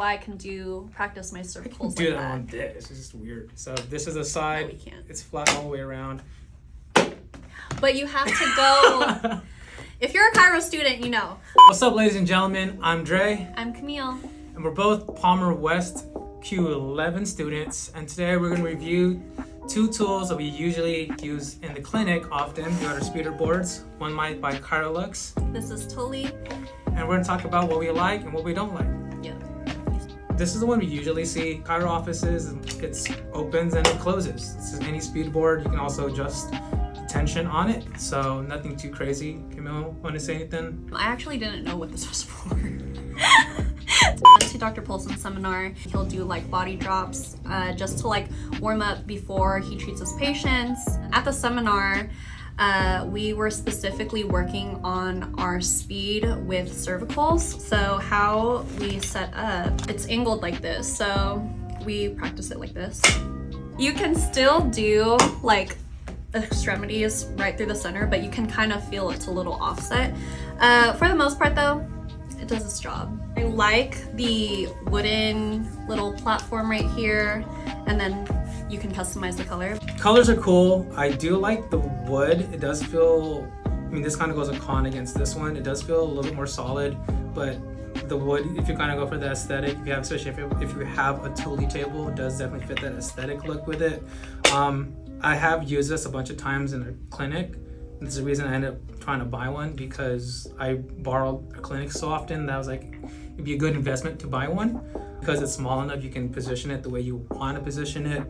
I can practice my cervicals do like that that. on this. It's just weird. So this is the side. No, we can't. It's flat all the way around. But you have to go. If you're a chiro student, you know. What's up, ladies and gentlemen? I'm Dre. I'm Camille. And we're both Palmer West Q11 students. And today we're going to review two tools that we usually use in the clinic often. We got our speeder boards, one mic by Chirolux. This is Thuli. And we're going to talk about what we like and what we don't like. Yeah. This is the one we usually see chiro offices. It opens and it closes. This is any speed board. You can also adjust tension on it, so nothing too crazy. Camille, want to say anything? I actually didn't know what this was for. To Dr. Polson's seminar, he'll do like body drops just to like warm up before he treats his patients. At the seminar, we were specifically working on our speed with cervicals. So how we set up, it's angled like this. So we practice it like this. You can still do like extremities right through the center, but you can kind of feel it's a little offset. For the most part though, it does its job. I like the wooden little platform right here, and then you can customize the color. Colors are cool. I do like the wood. It does feel, I mean, this kind of goes a con against this one. It does feel a little bit more solid, but the wood, if you kind of go for the aesthetic, if you have, especially if you have a Thuli table, it does definitely fit that aesthetic look with it. I have used this a bunch of times in a clinic. This is the reason I ended up trying to buy one, because I borrowed a clinic so often that I was like, it'd be a good investment to buy one because it's small enough. You can position it the way you want to position it.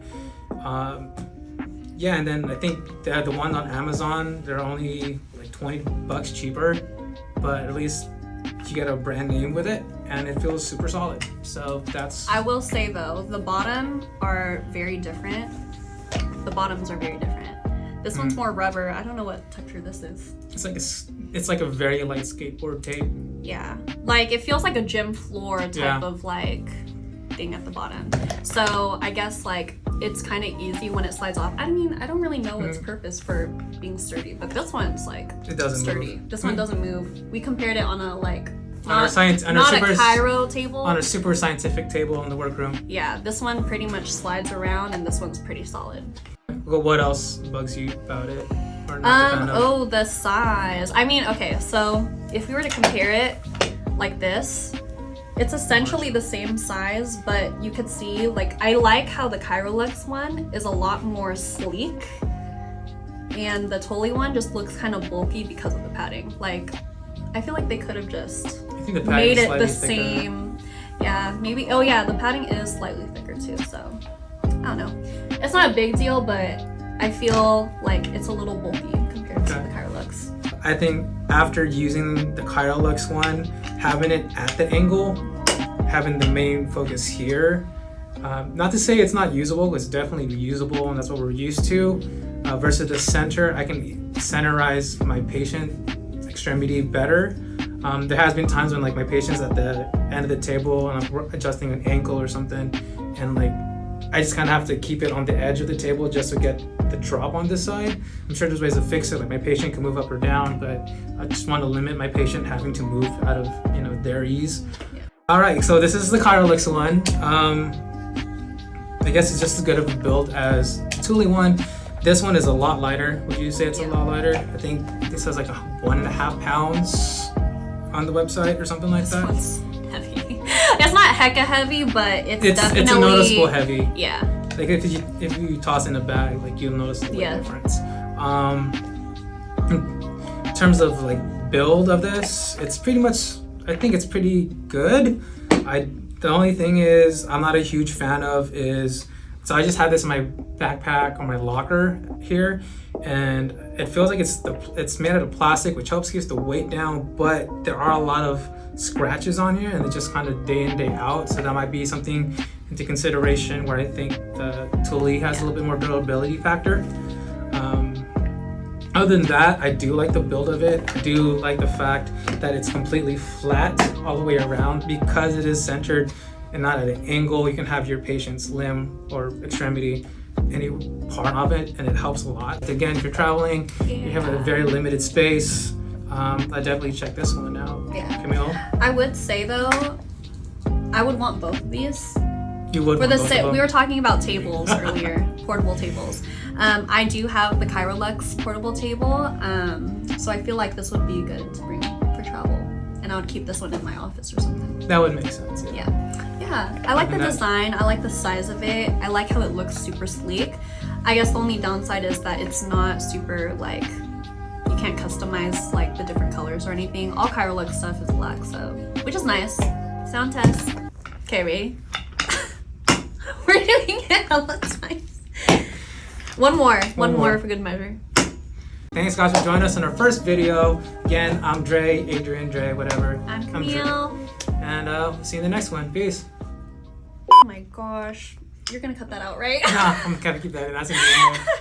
Yeah, and then I think the ones on Amazon, they're only like $20 cheaper, but at least you get a brand name with it and it feels super solid. So that's... I will say though, the bottom are very different. The bottoms are very different. This one's more rubber. I don't know what texture this is. It's like a very light skateboard tape. Yeah, like it feels like a gym floor type of like thing at the bottom. So I guess like it's kind of easy when it slides off. I mean, I don't really know its purpose for being sturdy, but this one's like it doesn't sturdy. Move. This one doesn't move. We compared it on a like not a chiro table. On a super scientific table in the workroom. Yeah, this one pretty much slides around, and this one's pretty solid. Well, what else bugs you about it? Or not a fan of? Oh, the size. I mean, okay, so if we were to compare it like this, it's essentially the same size, but you could see, like, I like how the Chirolux one is a lot more sleek, and the Thuli one just looks kind of bulky because of the padding. Like, I feel like they could have just made it the same. Yeah, maybe. Oh yeah, the padding is slightly thicker too, so I don't know. It's not a big deal, but I feel like it's a little bulky compared to the Chirolux. I think after using the Chirolux one, having it at the angle, having the main focus here, not to say it's not usable, it's definitely usable, and that's what we're used to, versus the center. I can centerize my patient extremity better. There has been times when like my patient's at the end of the table and I'm adjusting an ankle or something, and like I just kind of have to keep it on the edge of the table just to get the drop on this side. I'm sure there's ways to fix it, like my patient can move up or down, but I just want to limit my patient having to move out of, you know, their ease. Yeah. All right, so this is the Chirolux one. I guess it's just as good of a build as the Thuli one. This one is a lot lighter. Would you say it's a lot lighter? I think it says like 1.5 pounds on the website or something like that. This one's heavy. It's not hecka heavy, but it's definitely... It's a noticeable heavy. Yeah. Like if you toss in a bag, like you'll notice the difference. In terms of like build of this, it's pretty much, I think it's pretty good. The only thing is I'm not a huge fan of is, so I just have this in my backpack or my locker here, and it feels like it's made out of plastic, which helps keep the weight down, but there are a lot of scratches on here and it's just kind of day in, day out. So that might be something into consideration, where I think the Thuli has a little bit more durability factor. Other than that, I do like the build of it. I do like the fact that it's completely flat all the way around, because it is centered and not at an angle. You can have your patient's limb or extremity any part of it, and it helps a lot. Again, if you're traveling, you have a very limited space. I definitely check this one out. Yeah. Camille? I would say though, I would want both of these. You would For want the both of them? we were talking about tables earlier, portable tables. I do have the Chirolux portable table, so I feel like this would be good to bring for travel, and I would keep this one in my office or something. That would make sense. Yeah. Yeah. I like the design. I like the size of it. I like how it looks super sleek. I guess the only downside is that it's not super like you can't customize like the different colors or anything. All Chirolux stuff is black, so which is nice. Sound test. Okay, ready? We're doing it hella times. One more for good measure. Thanks guys for joining us in our first video. Again, I'm Dre, Adrian, Dre, whatever. I'm Camille. And we'll see you in the next one. Peace. Oh my gosh. You're gonna cut that out, right? Nah, I'm gonna keep that in. That's gonna be in there.